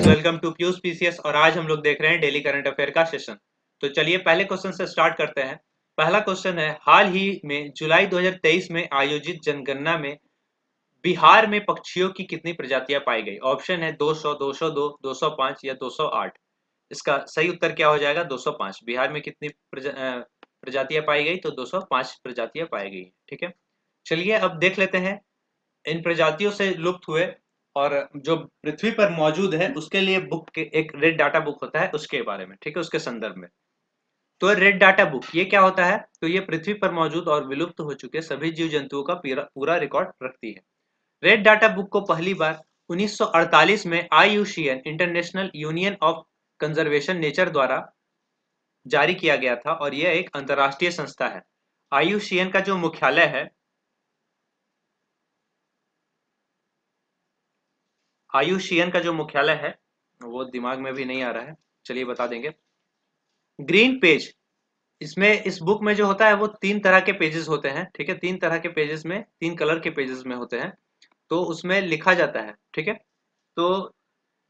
Guys, welcome to Piyush PCS. और आज हम लोग देख रहे हैं डेली करंट अफेयर का सेशन। तो चलिए पहले क्वेश्चन से स्टार्ट करते हैं। पहला क्वेश्चन है, हाल ही में जुलाई 2023 में आयोजित जनगणना में बिहार में पक्षियों की कितनी प्रजातियां पाई गई? ऑप्शन है 200, 202, 205 या 208। इसका सही उत्तर क्या हो जाएगा? 205। बिहार में कितनी प्रजातियां पाई गई? तो 205 प्रजातियां पाई गई। ठीक है, चलिए अब देख लेते हैं इन प्रजातियों से लुप्त हुए और जो पृथ्वी पर मौजूद है उसके लिए बुक के एक रेड डाटा बुक होता है उसके बारे में। ठीक है, उसके संदर्भ में। तो रेड डाटा बुक ये क्या होता है? तो ये पृथ्वी पर मौजूद और विलुप्त हो चुके सभी जीव जंतुओं का पूरा रिकॉर्ड रखती है। रेड डाटा बुक को पहली बार 1948 में IUCN international union of conservation nature द्वारा जारी किया गया था और यह एक अंतरराष्ट्रीय संस्था है। IUCN का जो मुख्यालय है, IUCN का जो मुख्यालय है वो दिमाग में भी नहीं आ रहा है, चलिए बता देंगे। ग्रीन पेज, इसमें इस बुक में जो होता है वो 3 तरह के पेजेस होते हैं। ठीक है, 3 तरह के पेजेस में, 3 कलर के पेजेस में होते हैं। तो उसमें लिखा जाता है। ठीक है, तो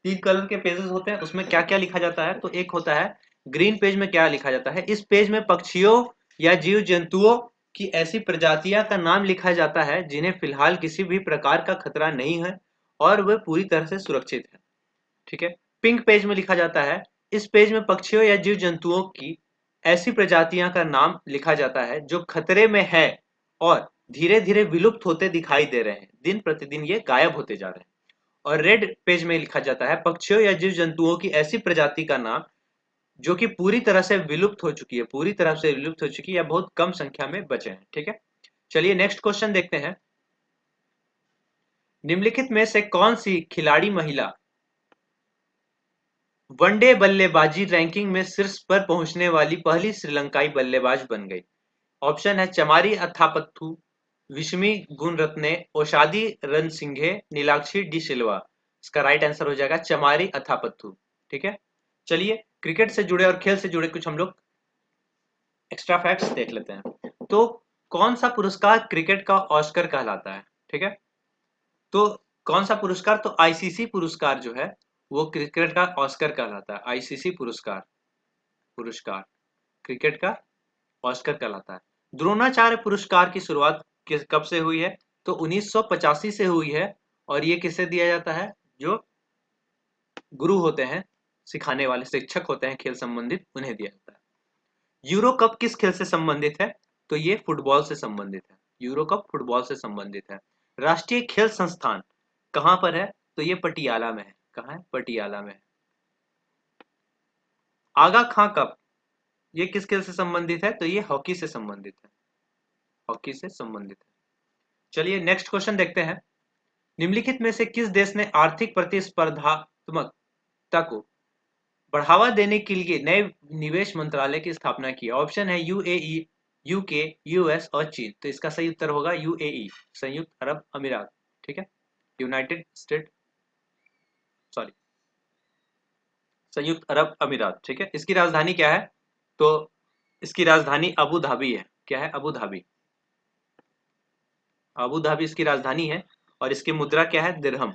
3 कलर के पेजेस होते हैं, उसमें क्या क्या लिखा जाता है? तो एक होता है ग्रीन पेज में क्या लिखा जाता है? इस पेज में पक्षियों या जीव जंतुओं की ऐसी प्रजातियां का नाम लिखा जाता है जिन्हें फिलहाल किसी भी प्रकार का खतरा नहीं है और वे पूरी तरह से सुरक्षित है। ठीक है, पिंक पेज में लिखा जाता है, इस पेज में पक्षियों या जीव जंतुओं की ऐसी प्रजातियां का नाम लिखा जाता है जो खतरे में है और धीरे धीरे विलुप्त होते दिखाई दे रहे हैं, दिन प्रतिदिन ये गायब होते जा रहे हैं। और रेड पेज में लिखा जाता है पक्षियों या जीव जंतुओं की ऐसी प्रजाति का नाम जो कि पूरी तरह से विलुप्त हो चुकी है, पूरी तरह से विलुप्त हो चुकी है या बहुत कम संख्या में बचे हैं। ठीक है, चलिए नेक्स्ट क्वेश्चन देखते हैं। निम्नलिखित में से कौन सी खिलाड़ी महिला वनडे बल्लेबाजी रैंकिंग में शीर्ष पर पहुंचने वाली पहली श्रीलंकाई बल्लेबाज बन गई? ऑप्शन है चमारी अथापत्थु, विस्मी गुणरत्ने, ओशादी रणसिंघे, नीलाक्षी डी सिल्वा। इसका राइट आंसर हो जाएगा चमारी अथापत्थु। ठीक है, चलिए क्रिकेट से जुड़े और खेल से जुड़े कुछ हम लोग एक्स्ट्रा फैक्ट्स देख लेते हैं। तो कौन सा पुरस्कार क्रिकेट का ऑस्कर कहलाता है? ठीक है, तो कौन सा पुरस्कार? तो आईसीसी पुरस्कार जो है वो क्रिकेट का ऑस्कर कहलाता है। आईसीसी पुरस्कार, पुरस्कार क्रिकेट का ऑस्कर कहलाता है। द्रोणाचार्य पुरस्कार की शुरुआत कब से हुई है? तो 1985 से हुई है और ये किसे दिया जाता है? जो गुरु होते हैं, सिखाने वाले शिक्षक होते हैं खेल संबंधित, उन्हें दिया जाता है। यूरो कप किस खेल से संबंधित है? तो ये फुटबॉल से संबंधित है। यूरो कप फुटबॉल से संबंधित है। राष्ट्रीय खेल संस्थान कहां पर है? तो ये पटियाला में है। कहाँ है? पटियाला में है। आगा खां कप ये किस खेल से संबंधित है? तो ये हॉकी से संबंधित है। हॉकी से संबंधित है। चलिए नेक्स्ट क्वेश्चन देखते हैं। निम्नलिखित में से किस देश ने आर्थिक प्रतिस्पर्धात्मकता को बढ़ावा देने के लिए नए निवेश मंत्रालय की स्थापना की? ऑप्शन है यूएई, यूके, यूएस और चीन। तो इसका सही उत्तर होगा यूएई, संयुक्त अरब अमीरात। ठीक है, यूनाइटेड स्टेट, सॉरी, संयुक्त अरब अमीरात। ठीक है, इसकी राजधानी क्या है? तो इसकी राजधानी अबू धाबी है। क्या है? Abu Dhabi. अबू धाबी इसकी राजधानी है और इसकी मुद्रा क्या है? दिरहम।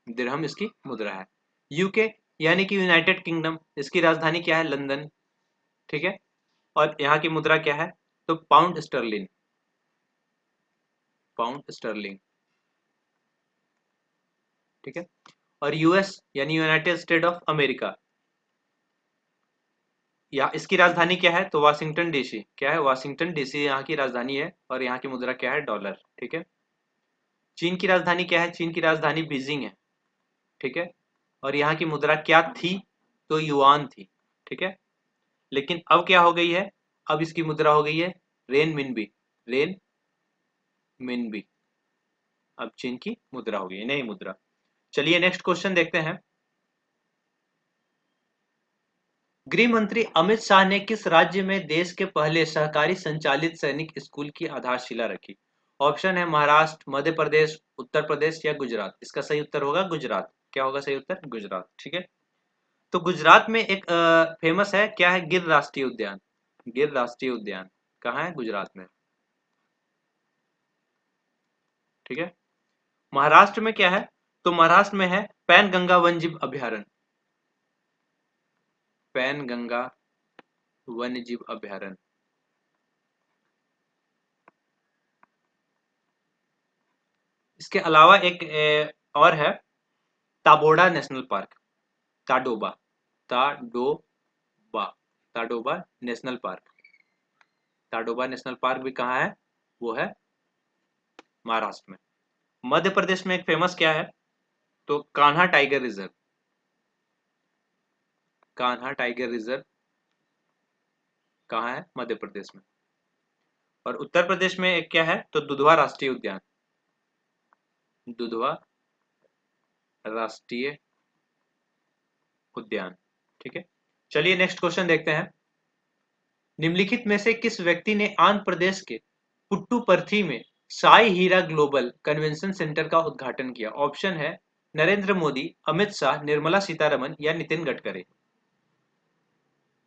दिरहम इसकी मुद्रा है। यूके यानी कि यूनाइटेड किंगडम, इसकी राजधानी क्या है? लंदन। ठीक है, और यहाँ की मुद्रा क्या है? तो पाउंड स्टर्लिन, पाउंड स्टर्लिंग। ठीक है, और यूएस यानी यूनाइटेड स्टेट ऑफ अमेरिका, या इसकी राजधानी क्या है? तो वाशिंगटन डीसी। क्या है? वाशिंगटन डीसी यहाँ की राजधानी है और यहाँ की मुद्रा क्या है? डॉलर। ठीक है, चीन की राजधानी क्या है? चीन की राजधानी बीजिंग है। ठीक है, और यहाँ की मुद्रा क्या थी? तो युआन थी। ठीक है, लेकिन अब क्या हो गई है? अब इसकी मुद्रा हो गई है रेन मिनबी। रेन मिनबी अब चीन की मुद्रा हो गई है, नई मुद्रा। चलिए नेक्स्ट क्वेश्चन देखते हैं। गृह मंत्री अमित शाह ने किस राज्य में देश के पहले सहकारी संचालित सैनिक स्कूल की आधारशिला रखी? ऑप्शन है महाराष्ट्र, मध्य प्रदेश, उत्तर प्रदेश या गुजरात। इसका सही उत्तर होगा गुजरात। क्या होगा सही उत्तर? गुजरात। ठीक है, तो गुजरात में एक फेमस है, क्या है? गिर राष्ट्रीय उद्यान। गिर राष्ट्रीय उद्यान कहाँ है? गुजरात में। ठीक है, महाराष्ट्र में क्या है? तो महाराष्ट्र में है पैनगंगा वन्यजीव अभयारण्य, पैनगंगा वन्यजीव अभयारण्य। इसके अलावा एक और है Tadoba national park, Tadoba, Tadoba, Tadoba national park. Tadoba national park भी कहाँ है? वो है महाराष्ट्र में। मध्य प्रदेश में एक फेमस क्या है? तो Kanha tiger reserve, Kanha tiger reserve कहाँ है? मध्य प्रदेश में। और उत्तर प्रदेश में एक क्या है? तो दुधवा राष्ट्रीय उद्यान, दुधवा राष्ट्रीय उद्यान। ठीक है, चलिए नेक्स्ट क्वेश्चन देखते हैं। निम्नलिखित में से किस व्यक्ति ने आंध्र प्रदेश के पुट्टुपर्थी में साई हीरा ग्लोबल कन्वेंशन सेंटर का उद्घाटन किया? ऑप्शन है नरेंद्र मोदी, अमित शाह, निर्मला सीतारमन या नितिन गडकरी।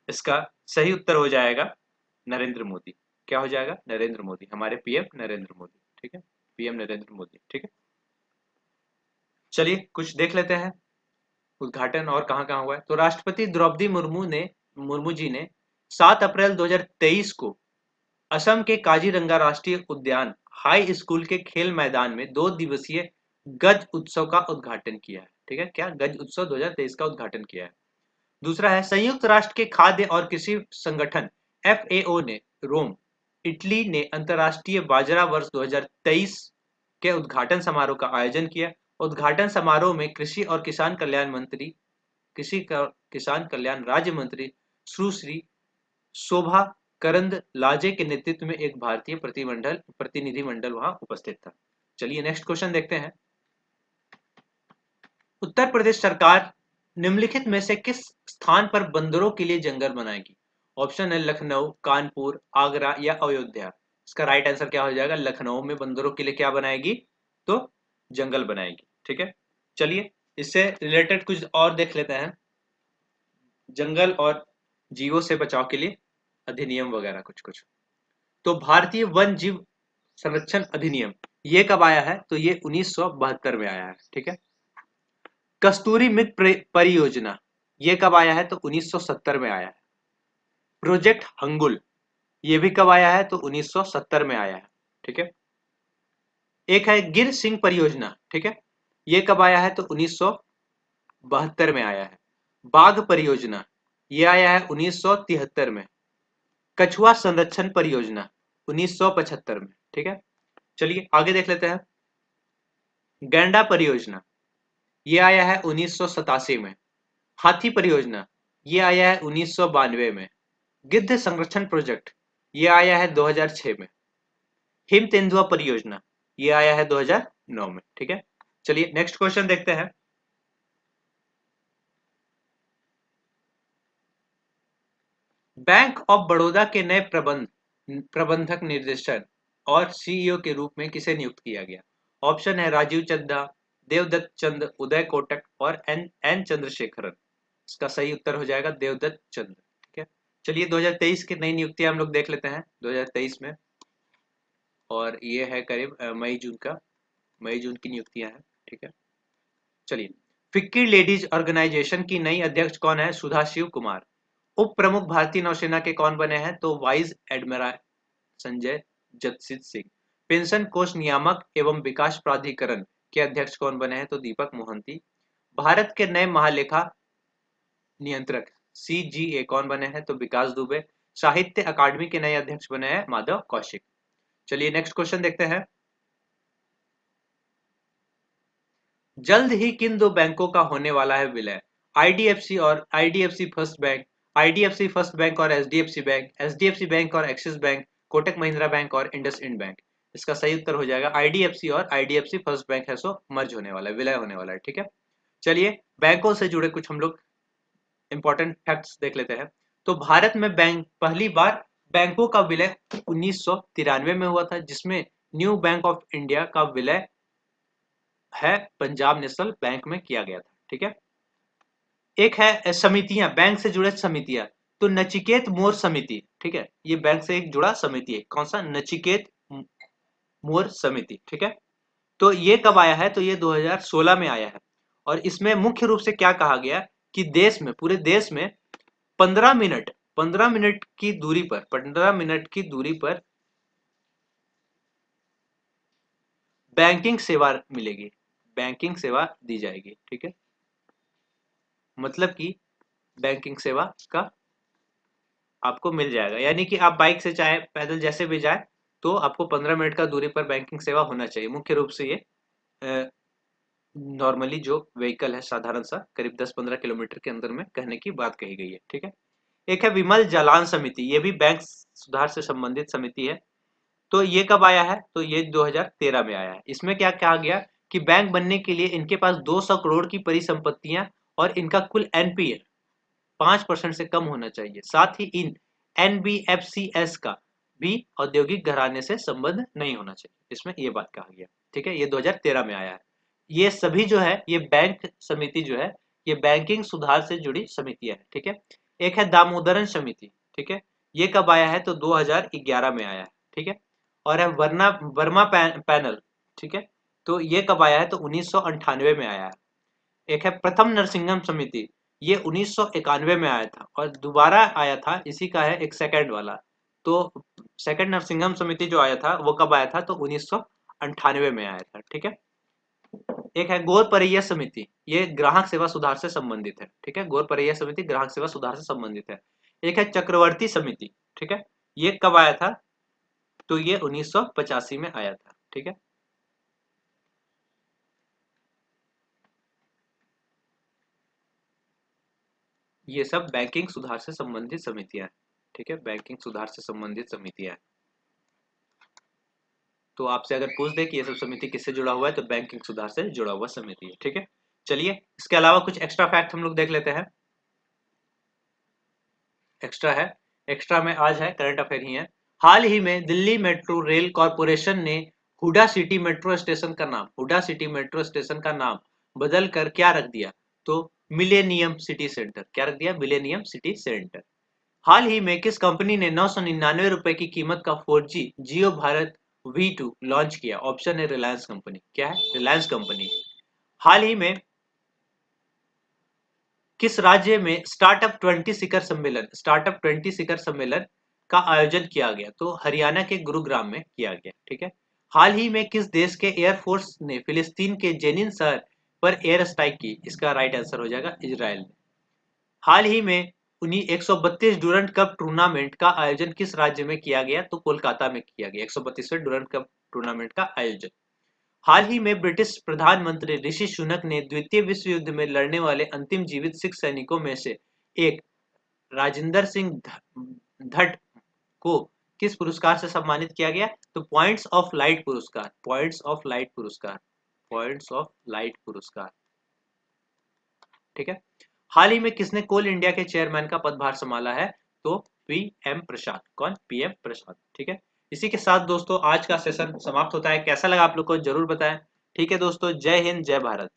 इसका सही उत्तर हो जाएगा नरेंद्र मोदी। क्या हो जाएगा? नरेंद्र मोदी, हमारे पीएम नरेंद्र मोदी। ठीक है, पीएम नरेंद्र मोदी। ठीक है, चलिए कुछ देख लेते हैं उद्घाटन और कहाँ कहाँ हुआ है। तो राष्ट्रपति द्रौपदी मुर्मू जी ने 7 अप्रैल 2023 को असम के काजीरंगा राष्ट्रीय उद्यान हाई स्कूल के खेल मैदान में 2 दिवसीय गज उत्सव का उद्घाटन किया है। ठीक है, क्या? गज उत्सव 2023 का उद्घाटन किया है। दूसरा है संयुक्त राष्ट्र के खाद्य और कृषि संगठन FAO ने रोम, इटली ने अंतर्राष्ट्रीय बाजरा वर्ष 2023 के उद्घाटन समारोह का आयोजन किया। उद्घाटन समारोह में कृषि और किसान कल्याण मंत्री, किसान कल्याण राज्य मंत्री सुश्री शोभा करंदलाजे के नेतृत्व में एक भारतीय प्रतिनिधिमंडल वहां उपस्थित था। चलिए नेक्स्ट क्वेश्चन देखते हैं। उत्तर प्रदेश सरकार निम्नलिखित में से किस स्थान पर बंदरों के लिए जंगल बनाएगी? ऑप्शन है लखनऊ, कानपुर, आगरा या अयोध्या। इसका राइट आंसर क्या हो जाएगा? लखनऊ में बंदरों के लिए क्या बनाएगी? तो जंगल बनाएगी। ठीक है, चलिए इससे रिलेटेड कुछ और देख लेते हैं, जंगल और जीवों से बचाव के लिए अधिनियम वगैरह कुछ कुछ। तो भारतीय वन जीव संरक्षण अधिनियम ये कब आया है? तो ये 1972 में आया है। ठीक है, कस्तूरी मृग परियोजना ये कब आया है? तो 1970 में आया है। प्रोजेक्ट हंगुल ये भी कब आया है? तो 1970 में आया है। ठीक है, एक है गिर सिंह परियोजना। ठीक है, ये कब आया है? तो 1972 में आया है। बाघ परियोजना ये आया है 1973 में। कछुआ संरक्षण परियोजना 1975 में। ठीक है, चलिए आगे देख लेते हैं। गैंडा परियोजना ये आया है 1987 में। हाथी परियोजना ये आया है 1992 में। गिद्ध संरक्षण प्रोजेक्ट ये आया है 2006 में। हिम तेंदुआ परियोजना ये आया है 2009 में। ठीक है, चलिए नेक्स्ट क्वेश्चन देखते हैं। बैंक ऑफ बड़ौदा के नए प्रबंधक निर्देशक और सीईओ के रूप में किसे नियुक्त किया गया? ऑप्शन है राजीव चड्ढा, देवदत्त चंद, उदय कोटक और एन चंद्रशेखरन। इसका सही उत्तर हो जाएगा देवदत्त चंद। ठीक है, चलिए 2023 की नई नियुक्तियां हम लोग देख लेते हैं 2023 में, और ये है करीब मई जून की नियुक्तियां हैं। ठीक है, चलिए फिक्की लेडीज ऑर्गेनाइजेशन की नई अध्यक्ष कौन है? सुधा शिव कुमार। उप प्रमुख भारतीय नौसेना के कौन बने हैं? तो vice admiral Sanjay Jagjit Singh. Pension कोष नियामक एवं विकास प्राधिकरण के अध्यक्ष कौन बने हैं? तो दीपक मोहंती। भारत के नए महालेखा नियंत्रक CGA कौन बने हैं? तो विकास दुबे। साहित्य अकादमी के नए अध्यक्ष बने हैं माधव कौशिक। चलिए नेक्स्ट क्वेश्चन देखते हैं। जल्द ही किन दो बैंकों का होने वाला है विलय? IDFC first bank, IDFC first bank और एचडीएफसी बैंक और axis bank, Kotak Mahindra bank और इंडसइंड बैंक। इसका सही उत्तर हो जाएगा आईडीएफसी और आईडीएफसी फर्स्ट बैंक है सो मर्ज होने वाला है, विलय होने वाला है। ठीक है, चलिए बैंकों से जुड़े कुछ हम लोग इंपॉर्टेंट फैक्ट्स देख लेते हैं। तो भारत में पहली बार बैंकों का विलय 1993 में हुआ था, जिसमें न्यू बैंक ऑफ इंडिया का विलय है पंजाब नेशनल बैंक में किया गया था। ठीक है, एक है समितियां, बैंक से जुड़े समितियां। तो नचिकेत मोर समिति, ठीक है, ये बैंक से एक जुड़ा समिति है। कौन सा? नचिकेत मोर समिति। ठीक है, तो ये कब आया है? तो ये 2016 में आया है। और इसमें मुख्य रूप से क्या कहा गया कि देश में, पूरे देश में 15 मिनट की दूरी पर 15 मिनट की दूरी पर बैंकिंग सेवा मिलेगी, बैंकिंग सेवा दी जाएगी। ठीक है, मतलब कि बैंकिंग सेवा का आपको मिल जाएगा, यानी कि आप बाइक से चाहे पैदल जैसे भी जाए तो आपको 15 मिनट का दूरी पर बैंकिंग सेवा होना चाहिए। मुख्य रूप से ये नॉर्मली जो व्हीकल है साधारण सा करीब 10-15 किलोमीटर के अंदर में कहने की बात कही गई है। ठीक है, एक है विमल जालान समिति, ये भी बैंक सुधार से संबंधित समिति है। तो ये कब आया है, तो ये 2013 में आया है। इसमें क्या कहा गया कि बैंक बनने के लिए इनके पास 200 करोड़ की परिसंपत्तियां और इनका कुल एनपीए 5% से कम होना चाहिए। साथ ही इन एनबीएफसीएस का भी औद्योगिक घराने से संबंध नहीं होना चाहिए, इसमें ये बात कहा गया। ठीक है, ये 2013 में आया है। ये सभी जो है ये बैंक समिति जो है ये बैंकिंग सुधार से जुड़ी समितियां है। ठीक है, एक है दामोदरन समिति। ठीक है, ये कब आया है, तो 2011 में आया है। ठीक है, और है वर्मा पैनल। ठीक है, तो ये कब आया है, तो 1998 में आया है। एक है प्रथम नरसिंहम समिति, ये 1991 में आया था और दोबारा आया था, इसी का है एक सेकंड वाला। तो सेकंड नरसिंहम समिति जो आया था वो कब आया था, तो 1998 में आया था। ठीक है, एक है गौर परैया समिति, ये ग्राहक सेवा सुधार से संबंधित है। ठीक है, गौर परैया समिति ग्राहक सेवा सुधार से संबंधित है। एक है चक्रवर्ती समिति। ठीक है, ये कब आया था, तो ये 1985 में आया था। ठीक है, ये सब बैंकिंग सुधार से संबंधित समितियां हैं। ठीक है, बैंकिंग सुधार से संबंधित समितियां हैं। तो आपसे अगर पूछ दे कि ये सब समिति किससे जुड़ा हुआ है, तो बैंकिंग सुधार से जुड़ा हुआ समिति है। ठीक है, चलिए इसके अलावा कुछ एक्स्ट्रा फैक्ट हम लोग देख लेते हैं। एक्स्ट्रा है, एक्स्ट्रा में आज है करंट अफेयर ही है। हाल ही में दिल्ली मेट्रो रेल कॉरपोरेशन ने हुडा सिटी मेट्रो स्टेशन का नाम, हुडा सिटी मेट्रो स्टेशन का नाम बदल कर क्या रख दिया, तो मिलेनियम सिटी सेंटर। क्या रख दिया, मिलेनियम सिटी सेंटर। हाल ही में किस कंपनी ने 999 रुपए की कीमत का 4G जियो भारत V2 लॉन्च किया, ऑप्शन है रिलायंस कंपनी। क्या है, रिलायंस कंपनी। हाल ही में किस राज्य में स्टार्टअप 20 शिखर सम्मेलन का आयोजन किया गया, तो हरियाणा के गुरुग्राम में किया गया। ठीक है, हाल ही में किस देश के एयरफोर्स ने फिलिस्तीन के जेनिन शहर पर एयर स्ट्राइक की, इसका राइट आंसर हो जाएगा इजराइल ने। हाल ही में उन्हीं 132 डूरंट कप टूर्नामेंट का आयोजन किस राज्य में किया गया, तो कोलकाता में किया गया 132वें डूरंट कप टूर्नामेंट का आयोजन। हाल ही में ब्रिटिश प्रधानमंत्री ऋषि सुनक ने द्वितीय विश्व युद्ध में लड़ने वाले अंतिम जीवित सिख सैनिकों में से एक राजिंदर सिंह धट को किस पुरस्कार से सम्मानित किया गया, तो पॉइंट्स ऑफ लाइट पुरस्कार, पॉइंट्स ऑफ लाइट पुरस्कार, पॉइंट्स ऑफ लाइट पुरस्कार। ठीक है, हाल ही में किसने कोल इंडिया के चेयरमैन का पदभार संभाला है, तो पीएम प्रसाद। कौन, पीएम प्रसाद। ठीक है, इसी के साथ दोस्तों आज का सेशन समाप्त होता है। कैसा लगा आप लोग को जरूर बताएं। ठीक है दोस्तों, जय हिंद जय भारत।